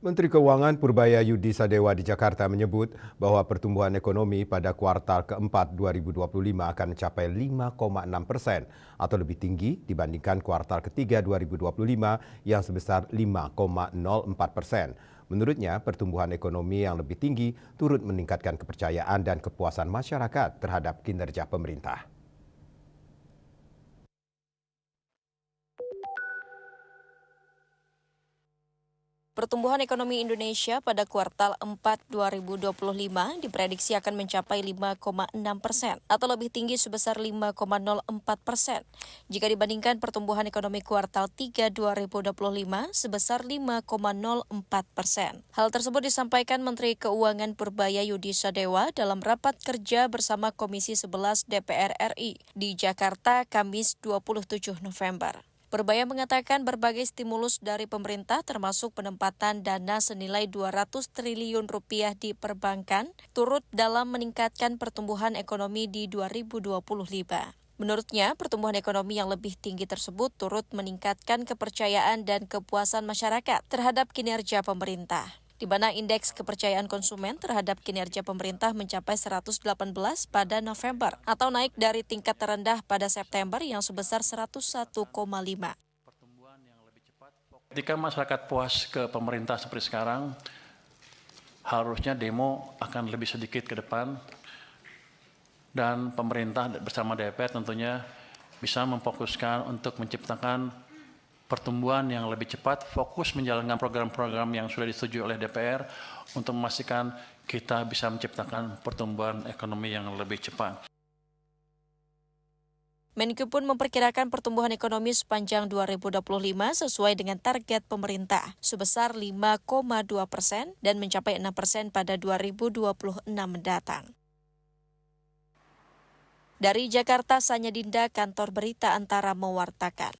Menteri Keuangan Purbayayudi Sadewa di Jakarta menyebut bahwa pertumbuhan ekonomi pada kuartal keempat 2025 akan mencapai 5,6% atau lebih tinggi dibandingkan kuartal ketiga 2025 yang sebesar 5,04%. Menurutnya, pertumbuhan ekonomi yang lebih tinggi turut meningkatkan kepercayaan dan kepuasan masyarakat terhadap kinerja pemerintah. Pertumbuhan ekonomi Indonesia pada kuartal 4 2025 diprediksi akan mencapai 5,6% atau lebih tinggi sebesar 5,04% jika dibandingkan pertumbuhan ekonomi kuartal 3 2025 sebesar 5,04%. Hal tersebut disampaikan Menteri Keuangan Purbayayudi Sadewa dalam rapat kerja bersama Komisi 11 DPR RI di Jakarta Kamis 27 November. Purbaya mengatakan berbagai stimulus dari pemerintah termasuk penempatan dana senilai 200 triliun rupiah di perbankan turut dalam meningkatkan pertumbuhan ekonomi di 2025. Menurutnya, pertumbuhan ekonomi yang lebih tinggi tersebut turut meningkatkan kepercayaan dan kepuasan masyarakat terhadap kinerja pemerintah, di mana indeks kepercayaan konsumen terhadap kinerja pemerintah mencapai 118 pada November atau naik dari tingkat terendah pada September yang sebesar 101,5. Ketika masyarakat puas ke pemerintah seperti sekarang, harusnya demo akan lebih sedikit ke depan dan pemerintah bersama DPR tentunya bisa memfokuskan untuk menciptakan pertumbuhan yang lebih cepat, fokus menjalankan program-program yang sudah disetujui oleh DPR untuk memastikan kita bisa menciptakan pertumbuhan ekonomi yang lebih cepat. Menko pun memperkirakan pertumbuhan ekonomi sepanjang 2025 sesuai dengan target pemerintah sebesar 5,2% dan mencapai 6% pada 2026 mendatang. Dari Jakarta, Sanya Dinda, Kantor Berita Antara mewartakan.